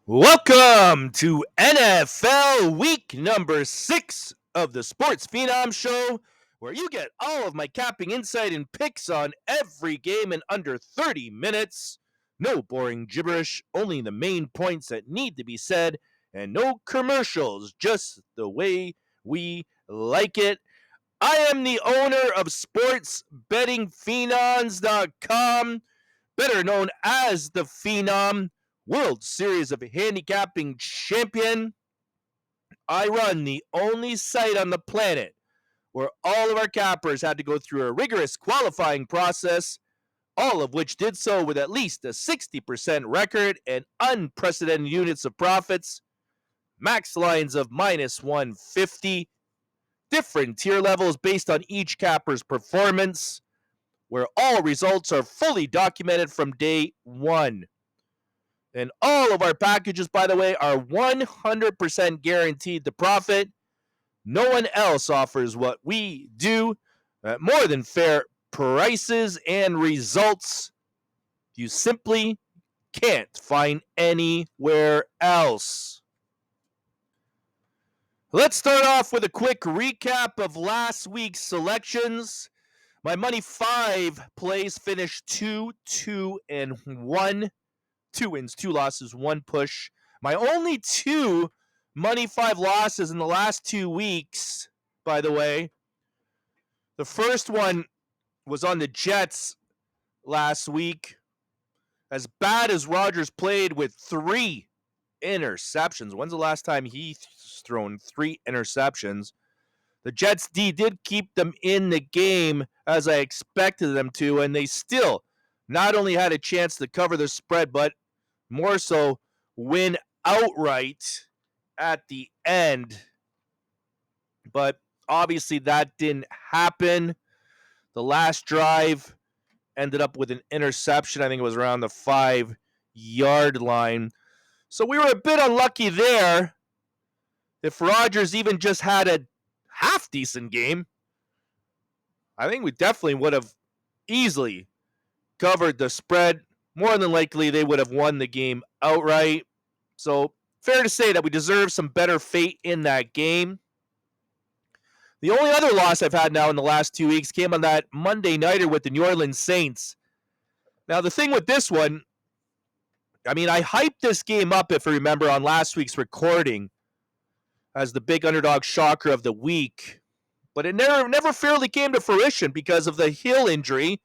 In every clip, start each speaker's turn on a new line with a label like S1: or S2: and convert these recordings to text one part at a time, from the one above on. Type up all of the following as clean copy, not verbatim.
S1: Welcome to NFL week number 6 of the Sports Phenom Show, where you get all of my capping insight and picks on every game in under 30 minutes. No boring gibberish, only the main points that need to be said, and no commercials, just the way we like it. I am the owner of SportsBettingPhenoms.com, better known as the Phenom, World Series of Handicapping champion. I run the only site on the planet where all of our cappers had to go through a rigorous qualifying process, all of which did so with at least a 60% record and unprecedented units of profits, max lines of minus 150, different tier levels based on each capper's performance, where all results are fully documented from day one. And all of our packages, by the way, are 100% guaranteed to profit. No one else offers what we do at more than fair prices and results you simply can't find anywhere else. Let's start off with a quick recap of last week's selections. My Money 5 plays finished 2-2-1. 2 wins, 2 losses, 1 push. My only 2 Money 5 losses in the last 2 weeks, by the way. The first one was on the Jets last week. As bad as Rodgers played with 3 interceptions. When's the last time he's thrown 3 interceptions? The Jets D did keep them in the game as I expected them to, and they still not only had a chance to cover the spread, but more so win outright at the end. But obviously that didn't happen. The last drive ended up with an interception. I think it was around the 5-yard line. So we were a bit unlucky there. If Rodgers even just had a half-decent game, I think we definitely would have easily covered the spread. More than likely, they would have won the game outright. So, fair to say that we deserve some better fate in that game. The only other loss I've had now in the last 2 weeks came on that Monday nighter with the New Orleans Saints. Now, the thing with this one, I hyped this game up, if you remember, on last week's recording as the big underdog shocker of the week. But it never fairly came to fruition because of the Hill injury.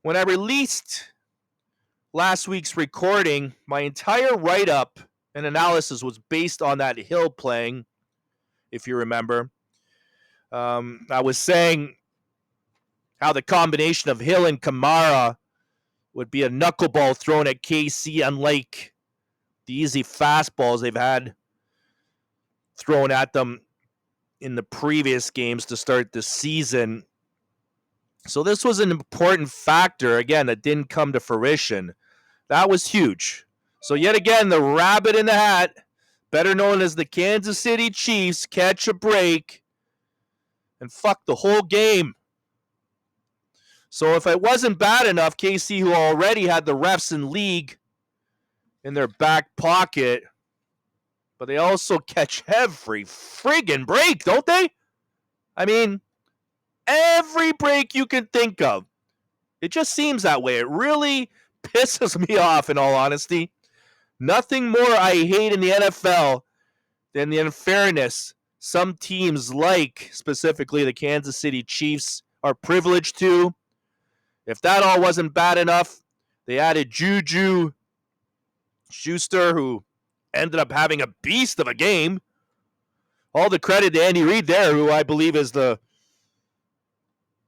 S1: When I released last week's recording, my entire write-up and analysis was based on that Hill playing, if you remember. I was saying how the combination of Hill and Kamara would be a knuckleball thrown at KC, unlike the easy fastballs they've had thrown at them in the previous games to start the season. So this was an important factor, again, that didn't come to fruition. That was huge. So yet again, the rabbit in the hat, better known as the Kansas City Chiefs, catch a break and fuck the whole game. So if it wasn't bad enough, KC, who already had the refs in league in their back pocket, but they also catch every friggin' break, don't they? Every break you can think of. It just seems that way. It really pisses me off, in all honesty. Nothing more I hate in the NFL than the unfairness some teams, like specifically the Kansas City Chiefs, are privileged to. If that all wasn't bad enough, they added Juju Schuster, who ended up having a beast of a game. All the credit to Andy Reid there, who I believe is the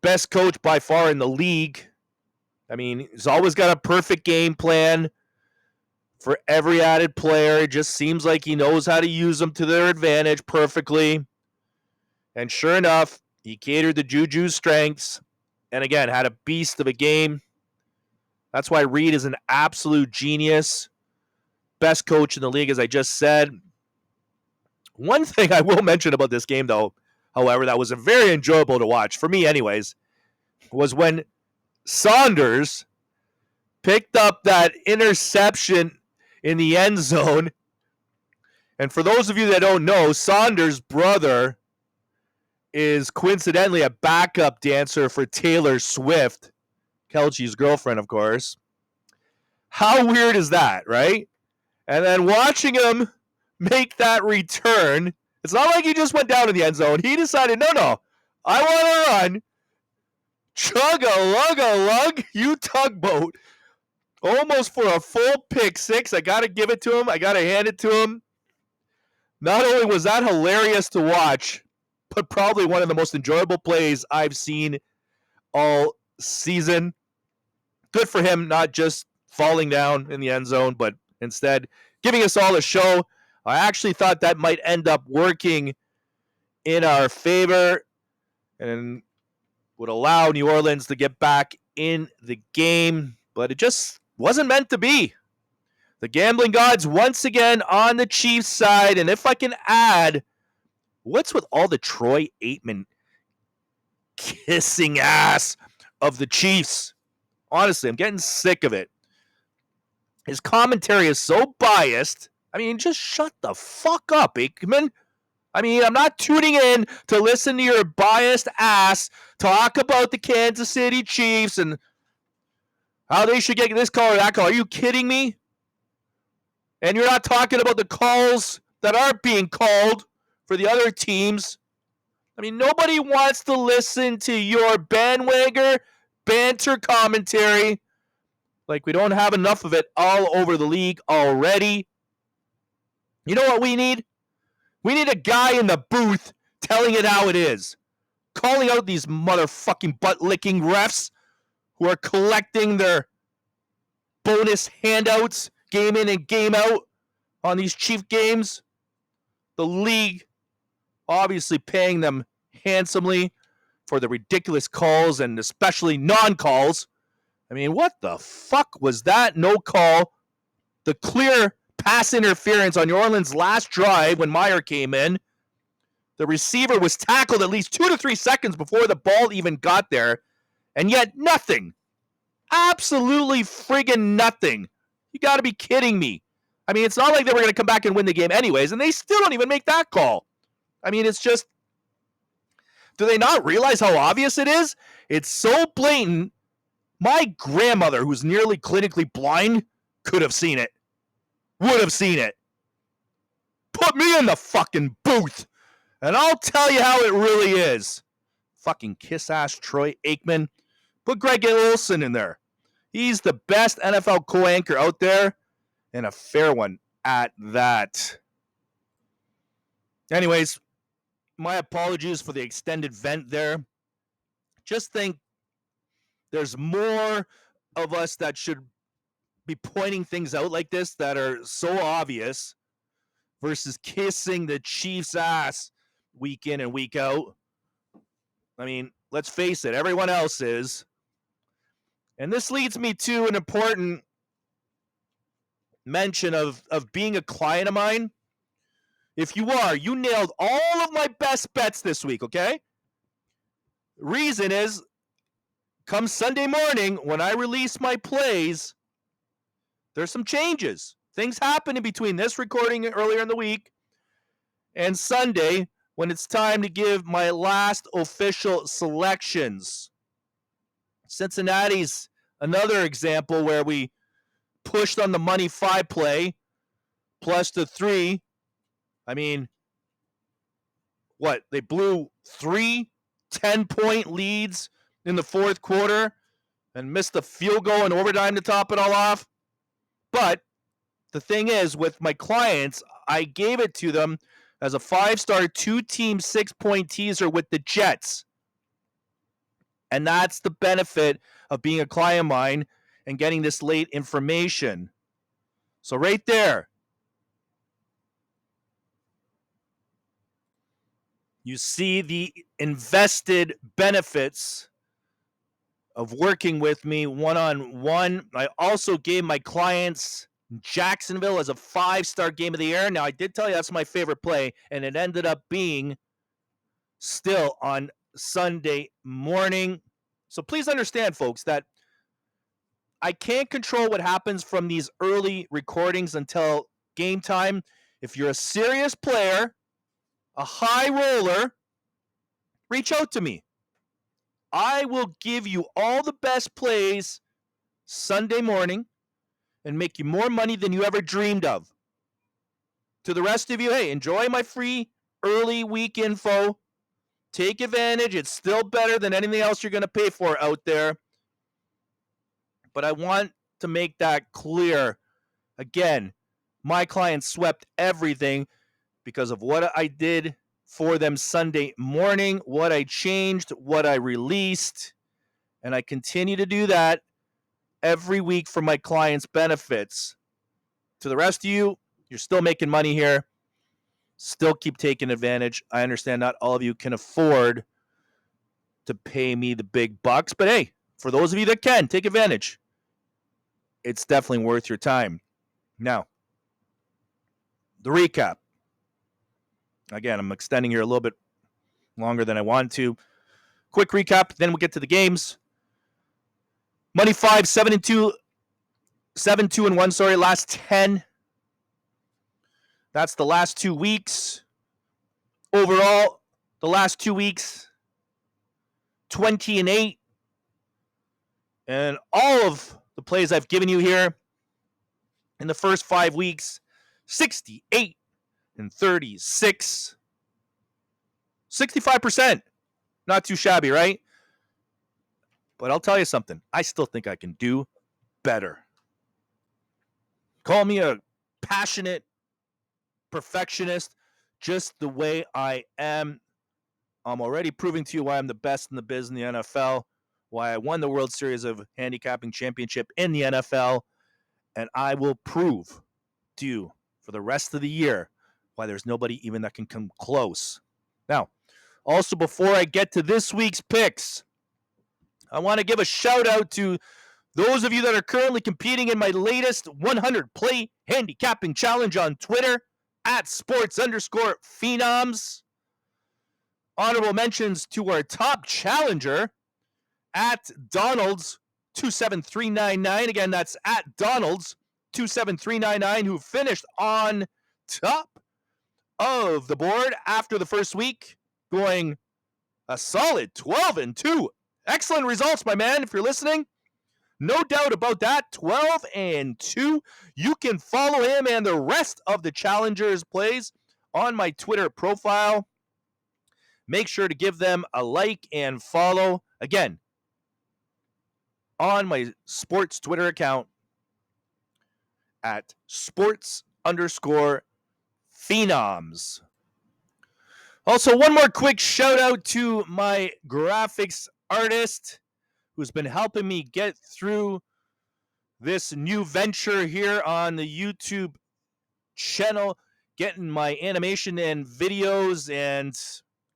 S1: best coach by far in the league. He's always got a perfect game plan for every added player. It just seems like he knows how to use them to their advantage perfectly. And sure enough, he catered to Juju's strengths and, again, had a beast of a game. That's why Reid is an absolute genius. Best coach in the league, as I just said. One thing I will mention about this game, though, however, that was very enjoyable to watch, for me anyways, was when Saunders picked up that interception in the end zone. And for those of you that don't know, Saunders' brother is coincidentally a backup dancer for Taylor Swift, Kelchi's girlfriend, of course. How weird is that, right? And then watching him make that return, it's not like he just went down in the end zone. He decided, no, I want to run. Chug-a-lug-a-lug, you tugboat. Almost for a full pick six. I got to give it to him. I got to hand it to him. Not only was that hilarious to watch, but probably one of the most enjoyable plays I've seen all season. Good for him, not just falling down in the end zone, but instead giving us all a show. I actually thought that might end up working in our favor and would allow New Orleans to get back in the game, but it just wasn't meant to be. The gambling gods once again on the Chiefs' side, and if I can add, what's with all the Troy Aikman kissing ass of the Chiefs? Honestly, I'm getting sick of it. His commentary is so biased. I mean, just shut the fuck up, Aikman. I mean, I'm not tuning in to listen to your biased ass talk about the Kansas City Chiefs and how they should get this call or that call. Are you kidding me? And you're not talking about the calls that aren't being called for the other teams. I mean, nobody wants to listen to your bandwagon banter commentary. Like we don't have enough of it all over the league already. You know what we need? We need a guy in the booth telling it how it is. Calling out these motherfucking butt-licking refs who are collecting their bonus handouts game in and game out on these Chief games. The league obviously paying them handsomely for the ridiculous calls and especially non-calls. I mean, what the fuck was that no call? The clear pass interference on New Orleans' last drive when Meyer came in. The receiver was tackled at least 2 to 3 seconds before the ball even got there, and yet nothing. Absolutely friggin' nothing. You got to be kidding me. I mean, it's not like they were going to come back and win the game anyways, and they still don't even make that call. I mean, it's just, do they not realize how obvious it is? It's so blatant. My grandmother, who's nearly clinically blind, could have seen it. Would have seen it. Put me in the fucking booth, and I'll tell you how it really is. Fucking kiss-ass Troy Aikman. Put Greg Olsen in there. He's the best NFL co-anchor out there, and a fair one at that. Anyways, my apologies for the extended vent there. Just think there's more of us that should be pointing things out like this that are so obvious versus kissing the Chiefs' ass week in and week out. I mean, let's face it, everyone else is. And this leads me to an important mention of being a client of mine. If you are, you nailed all of my best bets this week, okay? Reason is, come Sunday morning, when I release my plays, there's some changes. Things happen in between this recording earlier in the week and Sunday when it's time to give my last official selections. Cincinnati's another example where we pushed on the money 5 play plus the 3. I mean, what? They blew 3 10-point leads in the fourth quarter and missed the field goal in overtime to top it all off. But the thing is, with my clients, I gave it to them as a 5-star 2-team 6-point teaser with the Jets. And that's the benefit of being a client of mine and getting this late information. So right there, you see the invested benefits of working with me one-on-one. I also gave my clients Jacksonville as a 5-star game of the year. Now, I did tell you that's my favorite play, and it ended up being still on Sunday morning. So please understand, folks, that I can't control what happens from these early recordings until game time. If you're a serious player, a high roller, reach out to me. I will give you all the best plays Sunday morning and make you more money than you ever dreamed of. To the rest of you, hey, enjoy my free early week info. Take advantage. It's still better than anything else you're going to pay for out there. But I want to make that clear. Again, my clients swept everything because of what I did for them Sunday morning, what I changed, what I released, and I continue to do that every week for my clients' benefits. To the rest of you, you're still making money here. Still keep taking advantage. I understand not all of you can afford to pay me the big bucks, but hey, for those of you that can, take advantage. It's definitely worth your time. Now, the recap. Again, I'm extending here a little bit longer than I want to. Quick recap, then we'll get to the games. Money 5, 7-2, 7-2-1, last 10. That's the last 2 weeks. Overall, the last 2 weeks, 20-8. And all of the plays I've given you here in the first 5 weeks, 68 and 36. 65%. Not too shabby, right? But I'll tell you something. I still think I can do better. Call me a passionate perfectionist, just the way I am. I'm already proving to you why I'm the best in the biz in the NFL, why I won the World Series of Handicapping Championship in the NFL, and I will prove to you for the rest of the year why there's nobody even that can come close. Now, also before I get to this week's picks, I want to give a shout out to those of you that are currently competing in my latest 100 play handicapping challenge on Twitter at sports_phenoms. Honorable mentions to our top challenger at Donalds27399. Again, that's at Donalds27399, who finished on top of the board after the first week, going a solid 12-2. Excellent results, my man, if you're listening. No doubt about that, 12-2. You can follow him and the rest of the challengers' plays on my Twitter profile. Make sure to give them a like and follow. Again, on my sports Twitter account at sports_phenoms. Also, one more quick shout out to my graphics artist who's been helping me get through this new venture here on the YouTube channel, getting my animation and videos and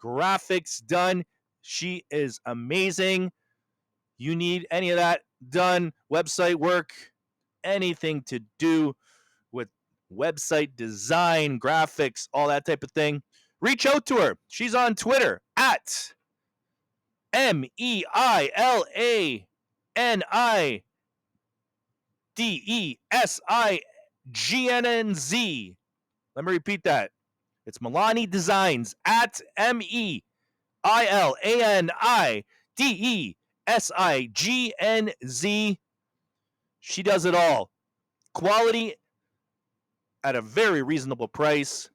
S1: graphics done. She is amazing. You need any of that done, website work, anything to do with website design, graphics, all that type of thing, reach out to her. She's on Twitter at MEILANIDESIGNNZ. Let me repeat that. It's Milani Designs at MEILANIDESIGNZ. She does it all. Quality at a very reasonable price.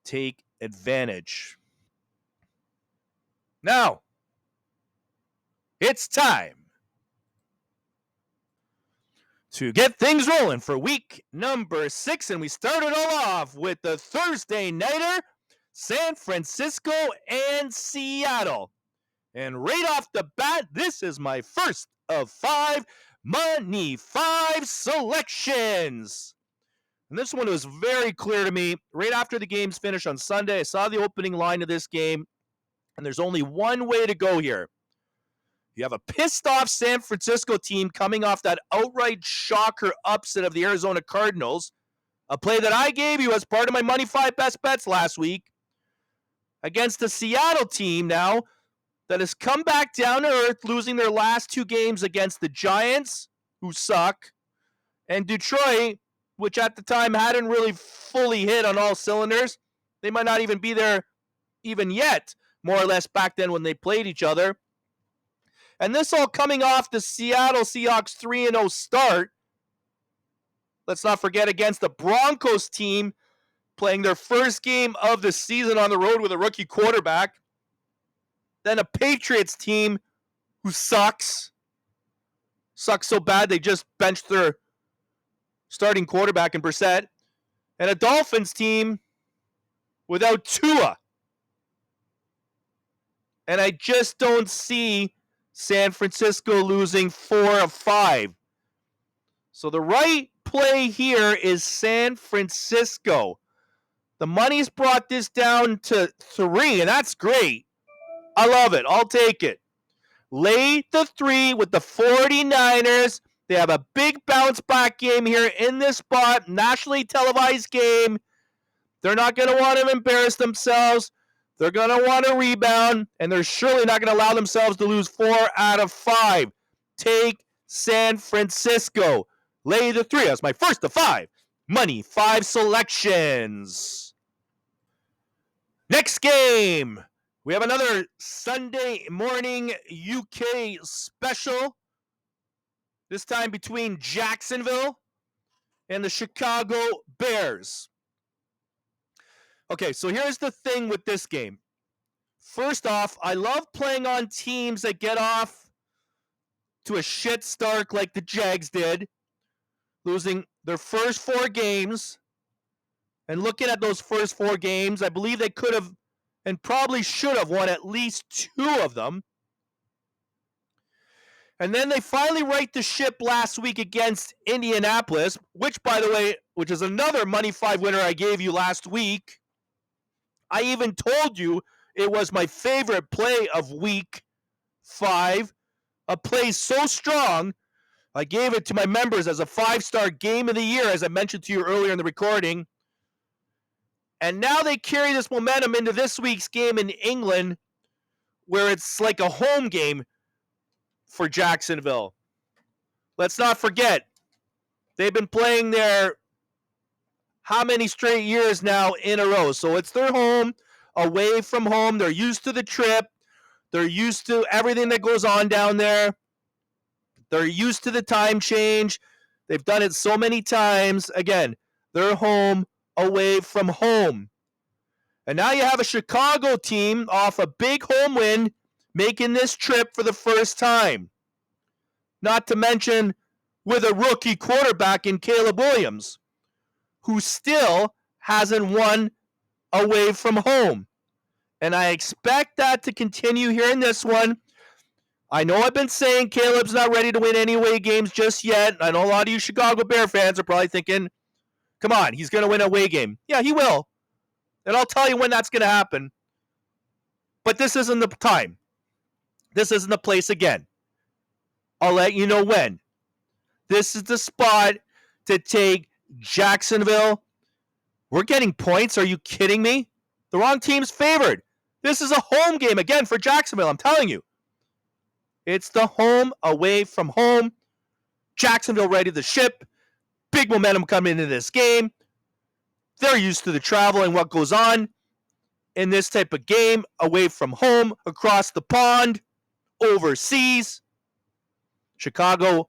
S1: Take advantage. Now, it's time to get things rolling for week number 6, and we started all off with the Thursday nighter, San Francisco and Seattle. And right off the bat, this is my first of 5 Money 5 selections. And this one was very clear to me. Right after the game's finished on Sunday, I saw the opening line of this game, and there's only one way to go here. You have a pissed-off San Francisco team coming off that outright shocker upset of the Arizona Cardinals, a play that I gave you as part of my Money 5 best bets last week, against the Seattle team now that has come back down to earth, losing their last 2 games against the Giants, who suck, and Detroit, which at the time hadn't really fully hit on all cylinders. They might not even be there even yet, more or less back then when they played each other. And this all coming off the Seattle Seahawks 3-0 start. Let's not forget against the Broncos team playing their first game of the season on the road with a rookie quarterback. Then a Patriots team who sucks. Sucks so bad they just benched their starting quarterback in Brissett. And a Dolphins team without Tua. And I just don't see San Francisco losing 4 of 5. So the right play here is San Francisco. The money's brought this down to 3, and that's great. I love it. I'll take it. Lay the 3 with the 49ers. They have a big bounce back game here in this spot. Nationally televised game. They're not going to want to embarrass themselves. They're going to want to rebound, and they're surely not going to allow themselves to lose 4 out of 5. Take San Francisco. Lay the 3. That's my first of 5. Money 5 selections. Next game. We have another Sunday morning UK special. This time between Jacksonville and the Chicago Bears. Okay, so here's the thing with this game. First off, I love playing on teams that get off to a shit start like the Jags did, losing their first 4 games. And looking at those first 4 games, I believe they could have and probably should have won at least 2 of them. And then they finally right the ship last week against Indianapolis, which, by the way, which is another Money 5 winner I gave you last week. I even told you it was my favorite play of week 5. A play so strong, I gave it to my members as a 5-star game of the year, as I mentioned to you earlier in the recording. And now they carry this momentum into this week's game in England, where it's like a home game for Jacksonville. Let's not forget, they've been playing there how many straight years now in a row. So it's their home, away from home. They're used to the trip. They're used to everything that goes on down there. They're used to the time change. They've done it so many times. Again, they're home, away from home. And now you have a Chicago team off a big home win making this trip for the first time. Not to mention with a rookie quarterback in Caleb Williams, who still hasn't won away from home. And I expect that to continue here in this one. I know I've been saying Caleb's not ready to win any away games just yet. I know a lot of you Chicago Bear fans are probably thinking, come on, he's going to win an away game. Yeah, he will. And I'll tell you when that's going to happen. But this isn't the time. This isn't the place again. I'll let you know when. This is the spot to take Jacksonville. We're getting points. Are you kidding me? The wrong team's favored. This is a home game again for Jacksonville, I'm telling you. It's the home away from home. Jacksonville ready to ship. Big momentum coming into this game. They're used to the travel and what goes on in this type of game, away from home, across the pond, overseas. Chicago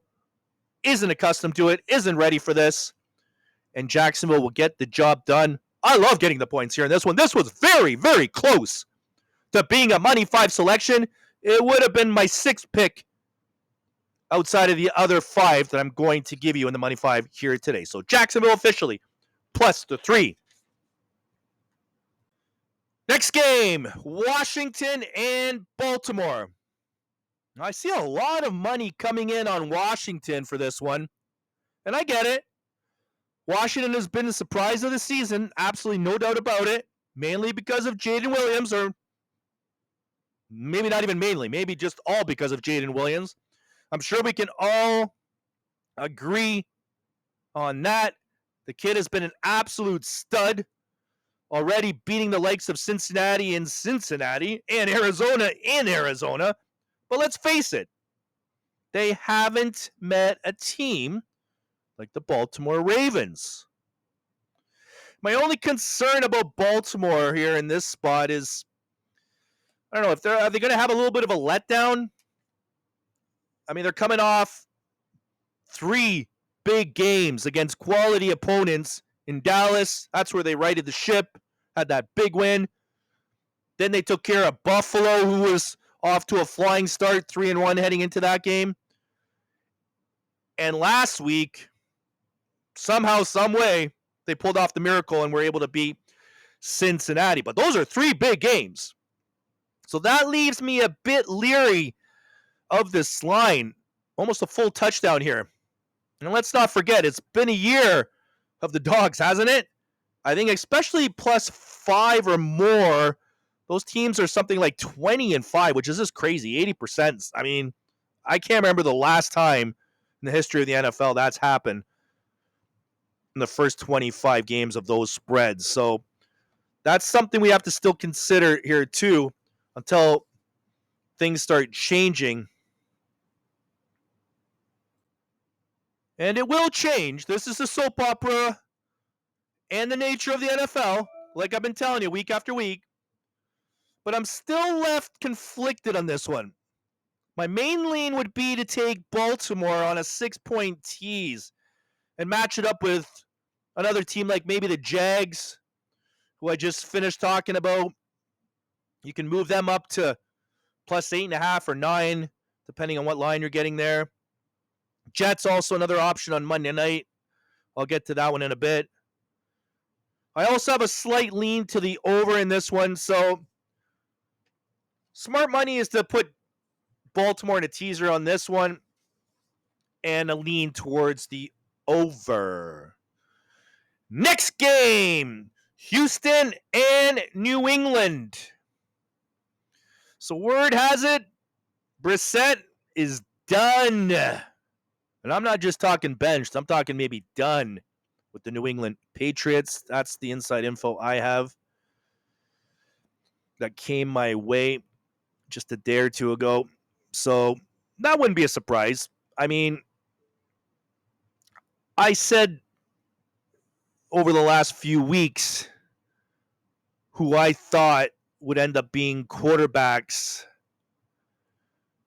S1: isn't accustomed to it, isn't ready for this, and Jacksonville will get the job done. I love getting the points here in this one. This was very, very close to being a Money 5 selection. It would have been my 6th pick outside of the other 5 that I'm going to give you in the Money 5 here today. So Jacksonville officially plus the 3. Next game, Washington and Baltimore. I see a lot of money coming in on Washington for this one, and I get it. Washington has been the surprise of the season, absolutely no doubt about it, mainly because of Jaden Williams, or maybe not even mainly, maybe just all because of Jaden Williams. I'm sure we can all agree on that. The kid has been an absolute stud, already beating the likes of Cincinnati in Cincinnati and Arizona in Arizona. But let's face it, they haven't met a team like the Baltimore Ravens. My only concern about Baltimore here in this spot is, I don't know, are they going to have a little bit of a letdown? I mean, they're coming off 3 big games against quality opponents in Dallas. That's where they righted the ship, had that big win. Then they took care of Buffalo, who was off to a flying start, 3-1 heading into that game. And last week, somehow, some way, they pulled off the miracle and were able to beat Cincinnati. But those are 3 big games. So that leaves me a bit leery of this line. Almost a full touchdown here. And let's not forget, it's been a year of the Dogs, hasn't it? I think especially +5 or more, those teams are something like 20-5, which is just crazy. 80%. I mean, I can't remember the last time in the history of the NFL that's happened in the first 25 games of those spreads. So that's something we have to still consider here too until things start changing. And it will change. This is a soap opera and the nature of the NFL, like I've been telling you week after week. But I'm still left conflicted on this one. My main lean would be to take Baltimore on a 6-point tease and match it up with another team like maybe the Jags, who I just finished talking about. You can move them up to +8.5 or 9, depending on what line you're getting there. Jets also another option on Monday night. I'll get to that one in a bit. I also have a slight lean to the over in this one, so smart money is to put Baltimore in a teaser on this one and a lean towards the over. Next game, Houston and New England. So word has it, Brissett is done. And I'm not just talking benched. I'm talking maybe done with the New England Patriots. That's the inside info I have that came my way just a day or two ago. So that wouldn't be a surprise. I mean, I said over the last few weeks who I thought would end up being quarterbacks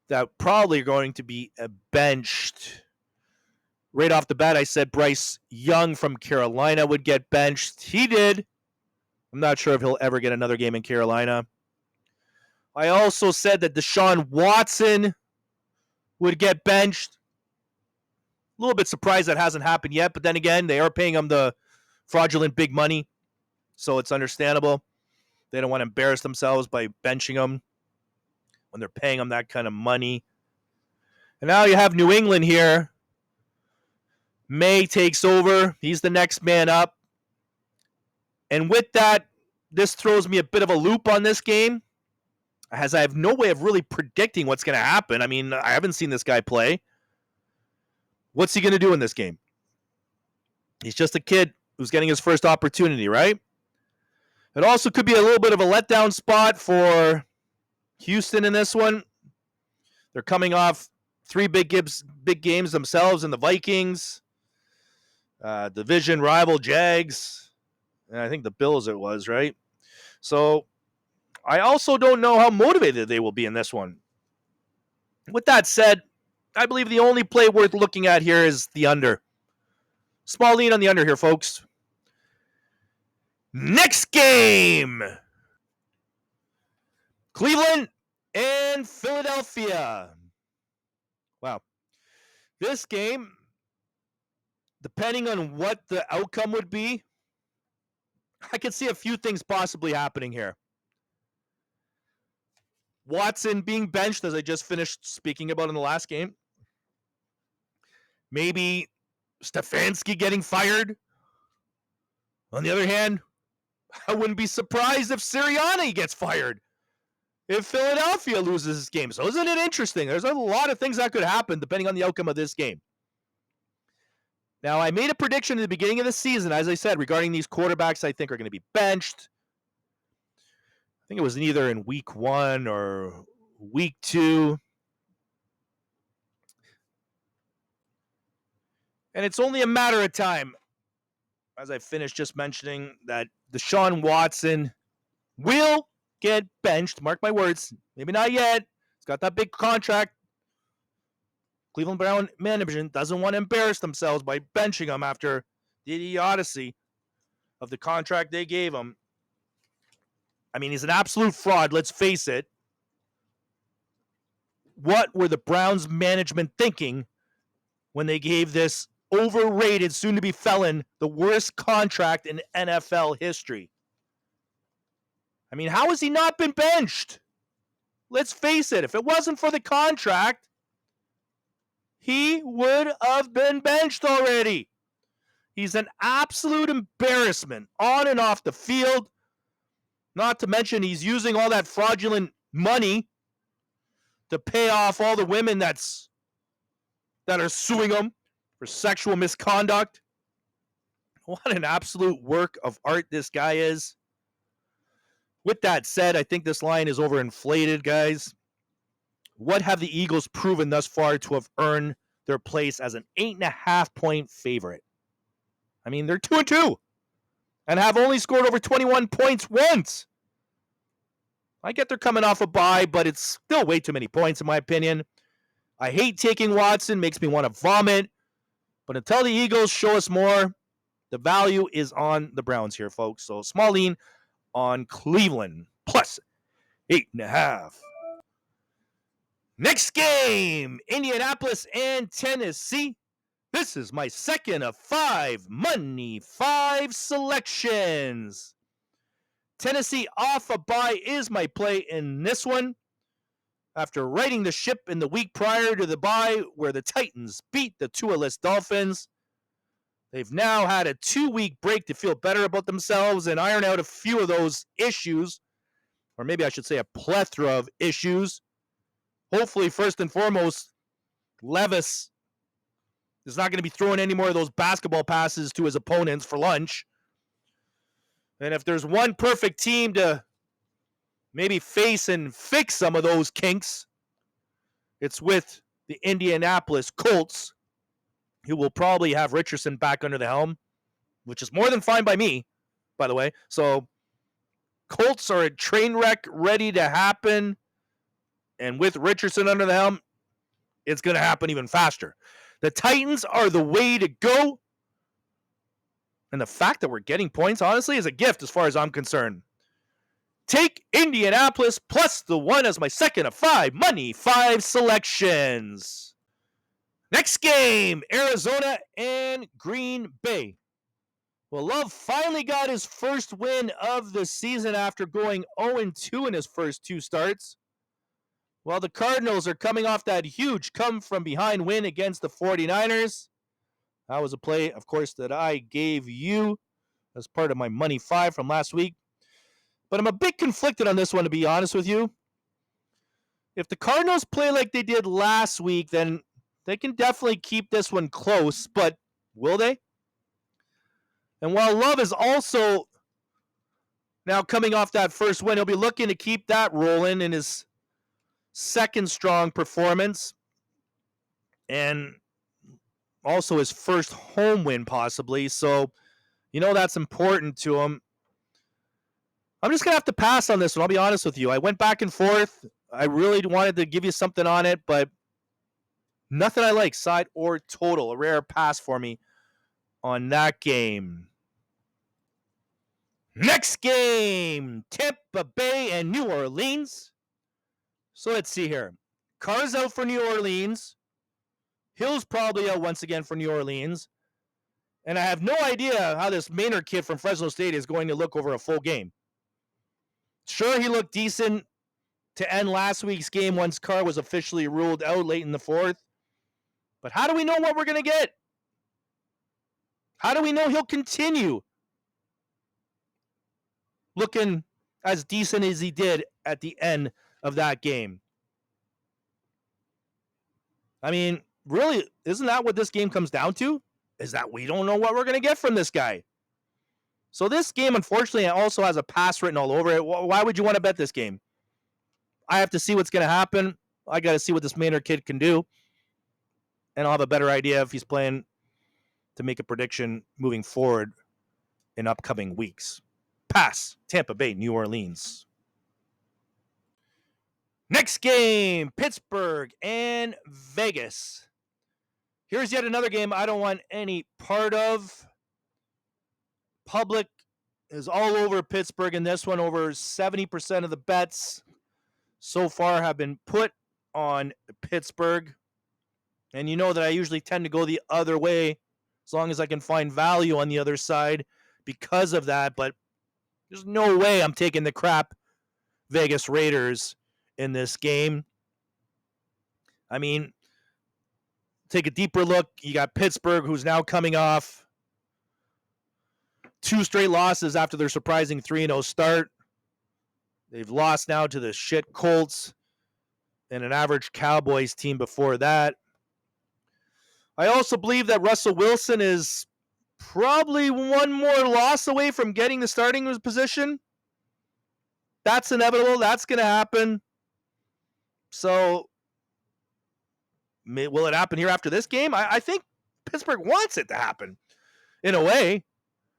S1: that probably are going to be benched. Right off the bat, I said Bryce Young from Carolina would get benched. He did. I'm not sure if he'll ever get another game in Carolina. I also said that Deshaun Watson would get benched. A little bit surprised that hasn't happened yet, but then again, they are paying him the fraudulent big money, so it's understandable. They don't want to embarrass themselves by benching him when they're paying him that kind of money. And now you have New England here. May takes over. He's the next man up. And with that, this throws me a bit of a loop on this game, as I have no way of really predicting what's going to happen. I mean, I haven't seen this guy play. What's he going to do in this game? He's just a kid who's getting his first opportunity, right? It also could be a little bit of a letdown spot for Houston in this one. They're coming off 3 big games themselves in the Vikings, division rival Jags, and I think the Bills it was, right? So I also don't know how motivated they will be in this one. With that said, I believe the only play worth looking at here is the under. Small lean on the under here, folks. Next game, Cleveland and Philadelphia. Wow. This game, depending on what the outcome would be, I could see a few things possibly happening here. Watson being benched, as I just finished speaking about in the last game. Maybe Stefanski getting fired. On the other hand, I wouldn't be surprised if Sirianni gets fired if Philadelphia loses this game. So isn't it interesting? There's a lot of things that could happen depending on the outcome of this game. Now, I made a prediction at the beginning of the season, as I said, regarding these quarterbacks I think are going to be benched. I think it was either in week 1 or week 2. And it's only a matter of time, as I finished just mentioning, that Deshaun Watson will get benched. Mark my words. Maybe not yet. He's got that big contract. Cleveland Brown management doesn't want to embarrass themselves by benching him after the idiocy of the contract they gave him. I mean, he's an absolute fraud, let's face it. What were the Browns management thinking when they gave this overrated, soon-to-be felon, the worst contract in NFL history? I mean, how has he not been benched? Let's face it, if it wasn't for the contract, he would have been benched already. He's an absolute embarrassment on and off the field. Not to mention he's using all that fraudulent money to pay off all the women that are suing him for sexual misconduct. What an absolute work of art this guy is. With that said, I think this line is overinflated, guys. What have the Eagles proven thus far to have earned their place as an 8.5-point favorite? I mean, they're 2-2 and have only scored over 21 points once. I get they're coming off a bye, but it's still way too many points in my opinion. I hate taking Watson, makes me want to vomit. But until the Eagles show us more, the value is on the Browns here, folks. So small lean on Cleveland, plus 8.5. Next game, Indianapolis and Tennessee. This is my second of 5 Money 5 selections. Tennessee off a bye is my play in this one. After righting the ship in the week prior to the bye where the Titans beat the Tua-less Dolphins, they've now had a 2-week break to feel better about themselves and iron out a few of those issues, or maybe I should say a plethora of issues. Hopefully, first and foremost, Levis is not going to be throwing any more of those basketball passes to his opponents for lunch. And if there's one perfect team to maybe face and fix some of those kinks, it's with the Indianapolis Colts, who will probably have Richardson back under the helm, which is more than fine by me, by the way. So Colts are a train wreck ready to happen. And with Richardson under the helm, it's going to happen even faster. The Titans are the way to go. And the fact that we're getting points, honestly, is a gift as far as I'm concerned. Take Indianapolis plus the 1 as my second of 5 Money 5 selections. Next game, Arizona and Green Bay. Well, Love finally got his first win of the season after going 0-2 in his first 2 starts. While the Cardinals are coming off that huge come-from-behind win against the 49ers. That was a play, of course, that I gave you as part of my Money 5 from last week. But I'm a bit conflicted on this one, to be honest with you. If the Cardinals play like they did last week, then they can definitely keep this one close. But will they? And while Love is also now coming off that first win, he'll be looking to keep that rolling in his second strong performance. And also his first home win, possibly. So, that's important to him. I'm just going to have to pass on this one. I'll be honest with you. I went back and forth. I really wanted to give you something on it, but nothing I like, side or total. A rare pass for me on that game. Next game, Tampa Bay and New Orleans. So let's see here. Carr's out for New Orleans. Hill's probably out once again for New Orleans. And I have no idea how this Maynard kid from Fresno State is going to look over a full game. Sure, he looked decent to end last week's game once Carr was officially ruled out late in the 4th. But how do we know what we're going to get? How do we know he'll continue looking as decent as he did at the end of that game? I mean, really, isn't that what this game comes down to? Is that we don't know what we're going to get from this guy. So this game, unfortunately, also has a pass written all over it. Why would you want to bet this game? I have to see what's going to happen. I got to see what this Maynard kid can do. And I'll have a better idea if he's playing to make a prediction moving forward in upcoming weeks. Pass. Tampa Bay, New Orleans. Next game, Pittsburgh and Vegas. Here's yet another game I don't want any part of. Public is all over Pittsburgh in this one. Over 70% of the bets so far have been put on Pittsburgh. And you know that I usually tend to go the other way as long as I can find value on the other side because of that. But there's no way I'm taking the crap Vegas Raiders in this game. I mean, take a deeper look. You got Pittsburgh, who's now coming off 2 straight losses after their surprising 3-0 start. They've lost now to the shit Colts and an average Cowboys team before that. I also believe that Russell Wilson is probably one more loss away from getting the starting position. That's inevitable. That's going to happen. So, will it happen here after this game? I think Pittsburgh wants it to happen in a way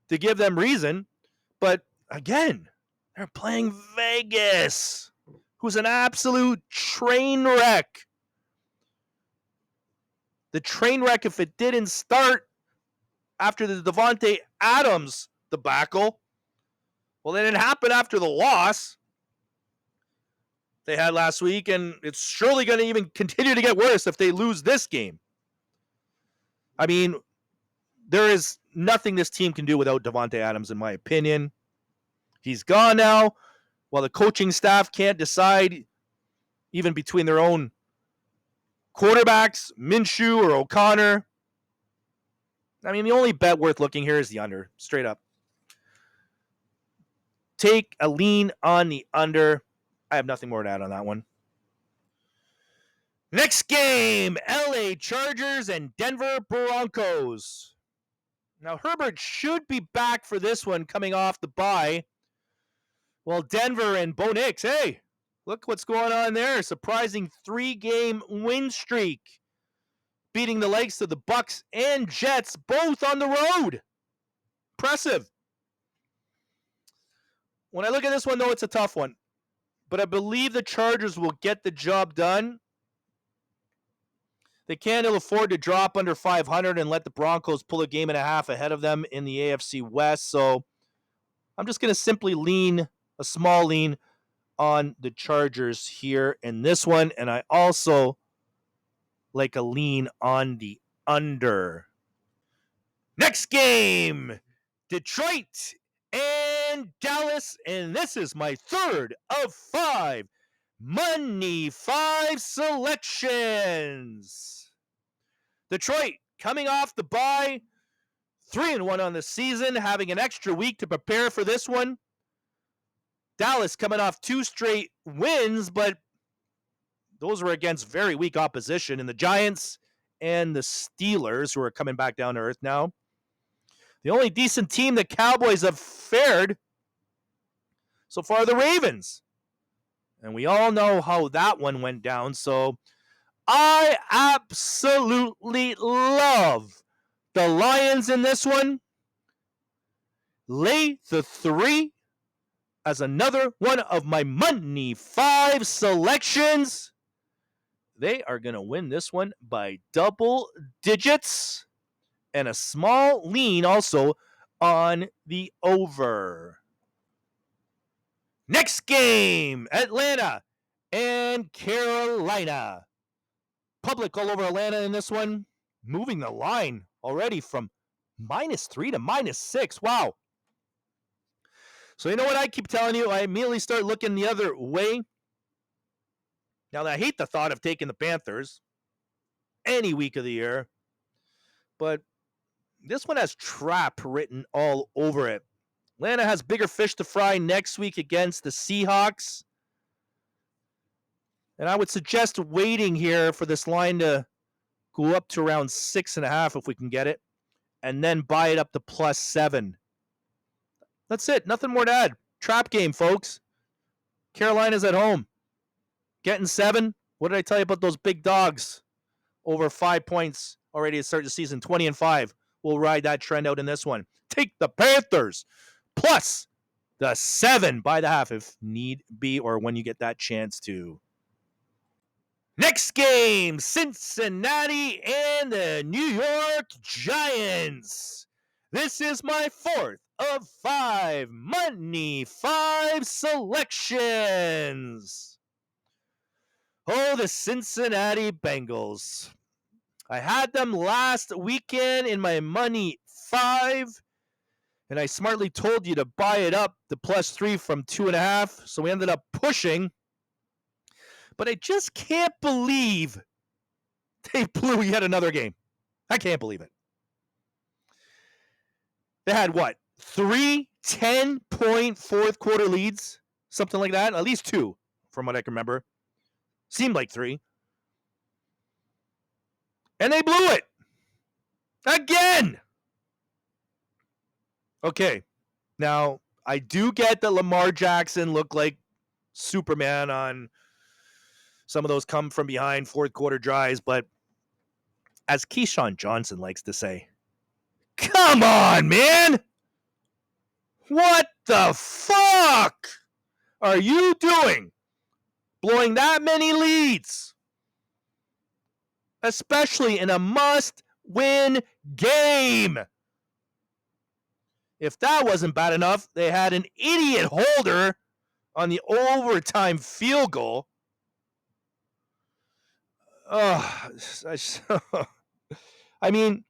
S1: to give them reason. But again, they're playing Vegas, who's an absolute train wreck. The train wreck, if it didn't start after the Davante Adams debacle, well, it didn't happen after the loss they had last week, and it's surely going to even continue to get worse if they lose this game. I mean, there is nothing this team can do without Davante Adams, in my opinion. He's gone now. While the coaching staff can't decide, even between their own quarterbacks, Minshew or O'Connor. I mean, the only bet worth looking here is the under, straight up. Take a lean on the under. I have nothing more to add on that one. Next game, LA Chargers and Denver Broncos. Now, Herbert should be back for this one coming off the bye. Well, Denver and Bo Nix, hey, look what's going on there. Surprising 3-game win streak. Beating the likes of the Bucs and Jets, both on the road. Impressive. When I look at this one, though, it's a tough one. But I believe the Chargers will get the job done. They can't afford to drop under 500 and let the Broncos pull a game and a half ahead of them in the AFC West. So I'm just going to simply lean, a small lean, on the Chargers here in this one. And I also like a lean on the under. Next game, Detroit and Dallas. And this is my third of 5 Money 5 selections. Detroit coming off the bye, 3-1 on the season, having an extra week to prepare for this one. Dallas coming off 2 straight wins, but those were against very weak opposition in the Giants and the Steelers, who are coming back down to earth now. The only decent team the Cowboys have fared so far are the Ravens. And we all know how that one went down. So I absolutely love the Lions in this one. Lay the 3 as another one of my Money 5 selections. They are going to win this one by double digits. And a small lean also on the over. Next game, Atlanta and Carolina. Public all over Atlanta in this one. Moving the line already from -3 to -6. Wow. So you know what I keep telling you? I immediately start looking the other way. Now, I hate the thought of taking the Panthers any week of the year. But this one has trap written all over it. Atlanta has bigger fish to fry next week against the Seahawks. And I would suggest waiting here for this line to go up to around 6.5 if we can get it. And then buy it up to +7. That's it. Nothing more to add. Trap game, folks. Carolina's at home. Getting 7. What did I tell you about those big dogs? Over 5 points already to start the season. 20-5. we'll ride that trend out in this one. Take the Panthers plus the 7 by the half if need be or when you get that chance to. Next game, Cincinnati and the New York Giants. This is my 4th of 5 Money 5 selections. Oh, the Cincinnati Bengals. I had them last weekend in my Money 5, and I smartly told you to buy it up, the +3 from 2.5, so we ended up pushing. But I just can't believe they blew yet another game. I can't believe it. They had what? 3 10-point fourth quarter leads? Something like that? At least 2, from what I can remember. Seemed like 3. And they blew it. Again. Okay. Now, I do get that Lamar Jackson looked like Superman on some of those come from behind fourth quarter drives, but as Keyshawn Johnson likes to say, come on, man! What the fuck are you doing? Blowing that many leads? Especially in a must-win game. If that wasn't bad enough, they had an idiot holder on the overtime field goal. I mean,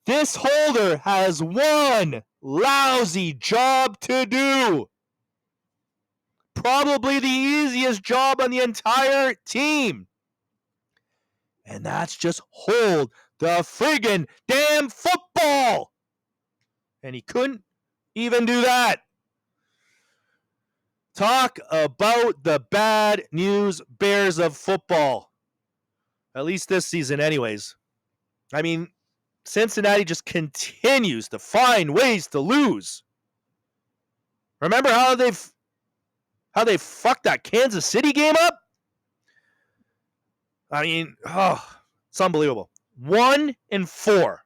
S1: this holder has one lousy job to do. Probably the easiest job on the entire team. And that's just hold the friggin' damn football. And he couldn't even do that. Talk about the bad news bears of football. At least this season anyways. I mean, Cincinnati just continues to find ways to lose. Remember how they fucked that Kansas City game up? I mean, it's unbelievable. 1-4.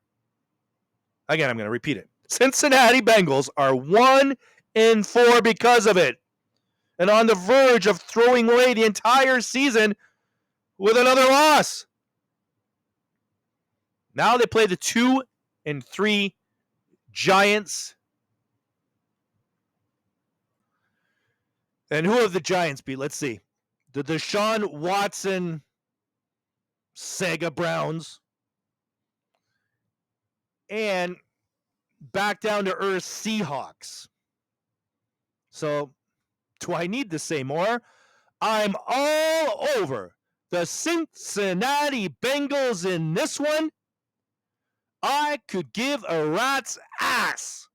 S1: Again, I'm going to repeat it. Cincinnati Bengals are 1-4 because of it. And on the verge of throwing away the entire season with another loss. Now they play the 2-3 Giants. And who have the Giants beat? Let's see. The Deshaun Watson Sega Browns. And back down to earth Seahawks. So, do I need to say more? I'm all over the Cincinnati Bengals in this one. I could give a rat's ass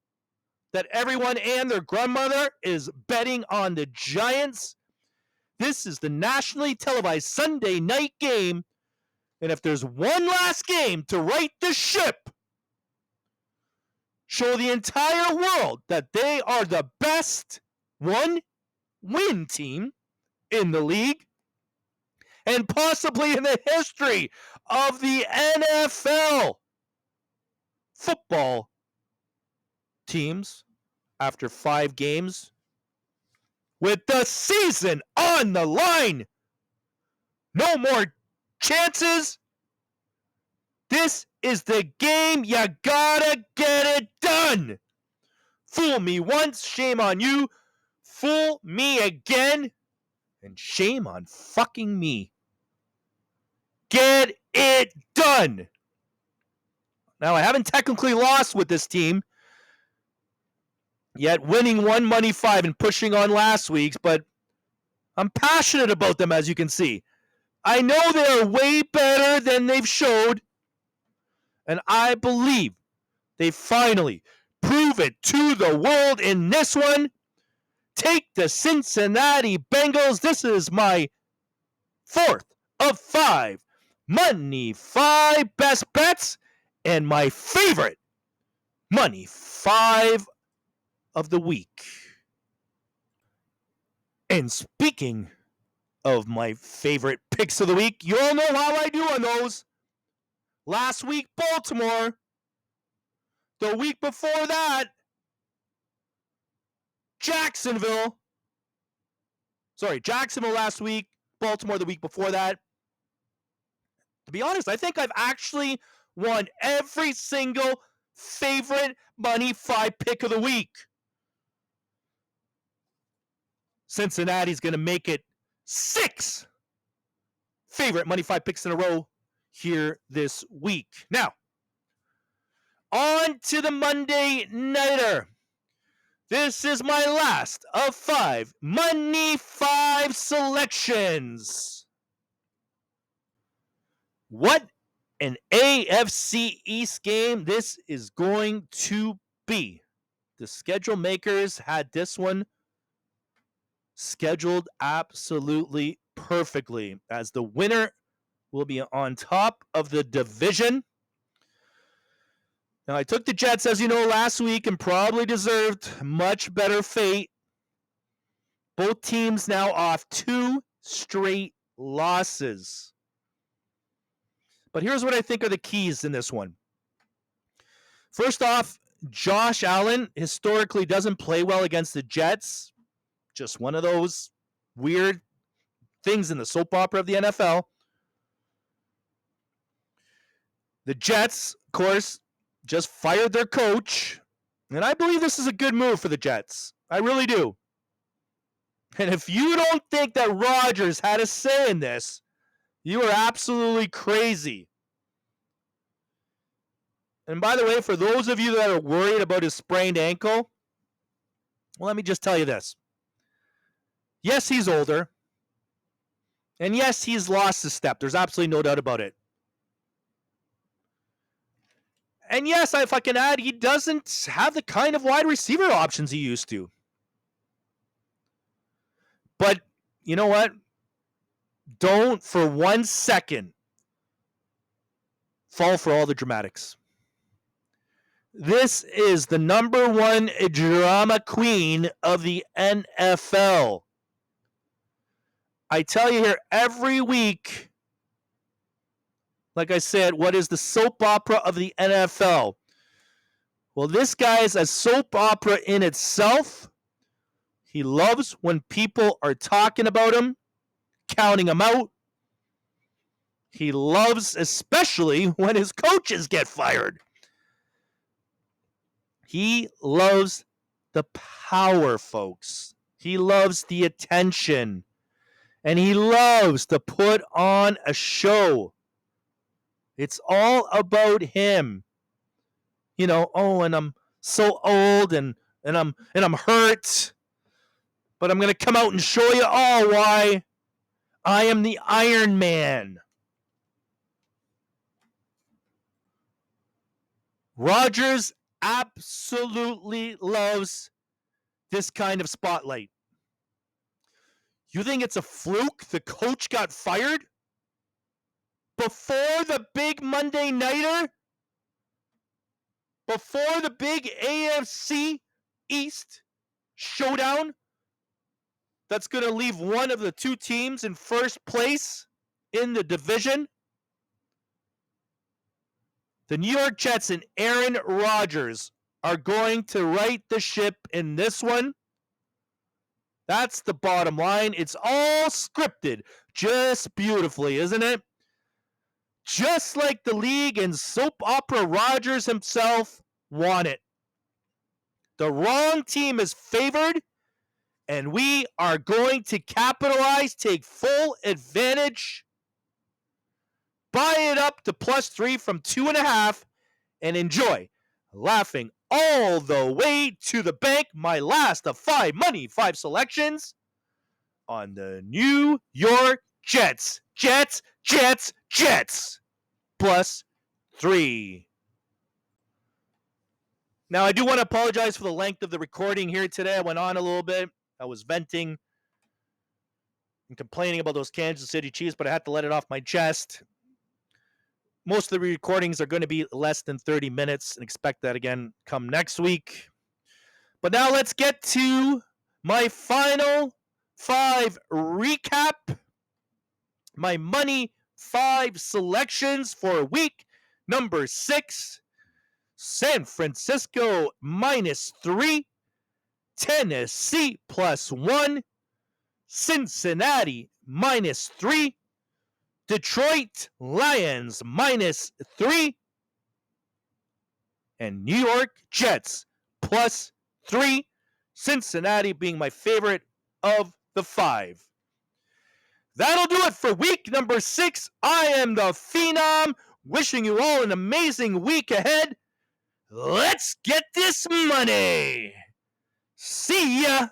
S1: that everyone and their grandmother is betting on the Giants. This is the nationally televised Sunday night game. And if there's one last game to right the ship, show the entire world that they are the best one-win team in the league and possibly in the history of the NFL. Football teams after 5 games with the season on the line. No more chances. This is the game. You gotta get it done. Fool me once, shame on you. Fool me again, and shame on fucking me. Get it done. Now, I haven't technically lost with this team, yet winning one Money 5 and pushing on last week's, but I'm passionate about them, as you can see. I know they're way better than they've showed, and I believe they finally prove it to the world in this one. Take the Cincinnati Bengals. This is my 4th of 5 Money 5 best bets and my favorite Money 5 of the week. And speaking of my favorite picks of the week, you all know how I do on those. Last week, Baltimore The week before that, Jacksonville last week, Baltimore the week before that. To be honest, I think I've actually won every single favorite Money 5 pick of the week. Cincinnati's going to make it 6 favorite Money 5 picks in a row here this week. Now, on to the Monday Nighter. This is my last of 5 Money 5 selections. What an AFC East game this is going to be. The schedule makers had this one scheduled absolutely perfectly, as the winner will be on top of the division. Now, I took the Jets, as you know, last week and probably deserved much better fate. Both teams now off 2 straight losses. But here's what I think are the keys in this one. First off, Josh Allen historically doesn't play well against the Jets. Just one of those weird things in the soap opera of the NFL. The Jets, of course, just fired their coach, and I believe this is a good move for the Jets. I really do. And if you don't think that Rodgers had a say in this, you are absolutely crazy. And by the way, for those of you that are worried about his sprained ankle, well, let me just tell you this. Yes, he's older. And yes, he's lost a step. There's absolutely no doubt about it. And yes, if I can add, he doesn't have the kind of wide receiver options he used to. But you know what? Don't for 1 second fall for all the dramatics. This is the number 1 drama queen of the NFL. I tell you here every week, like I said, what is the soap opera of the NFL? Well, this guy is a soap opera in itself. He loves when people are talking about him, counting him out. He loves especially when his coaches get fired. He loves the power, folks. He loves the attention. And he loves to put on a show. It's all about him. You know, oh, and I'm so old and I'm hurt. But I'm going to come out and show you all why I am the Iron Man. Rodgers absolutely loves this kind of spotlight. You think it's a fluke the coach got fired before the big Monday Nighter? Before the big AFC East showdown that's going to leave one of the 2 teams in first place in the division? The New York Jets and Aaron Rodgers are going to right the ship in this one. That's the bottom line. It's all scripted just beautifully, isn't it? Just like the league and soap opera Rodgers himself want it. The wrong team is favored, and we are going to capitalize, take full advantage, buy it up to +3 from 2.5, and enjoy laughing all the way to the bank. My last of 5 Money 5 selections on the New York Jets. Jets +3. Now, I do want to apologize for the length of the recording here today. I went on a little bit. I was venting and complaining about those Kansas City Chiefs, but I had to let it off my chest. Most of the recordings are going to be less than 30 minutes, and expect that again come next week. But now let's get to my final 5 recap. My Money 5 selections for week number 6. San Francisco -3. Tennessee +1. Cincinnati -3. Detroit Lions -3. And New York Jets +3. Cincinnati being my favorite of the 5. That'll do it for week number 6. I am the Phenom, wishing you all an amazing week ahead. Let's get this money. See ya.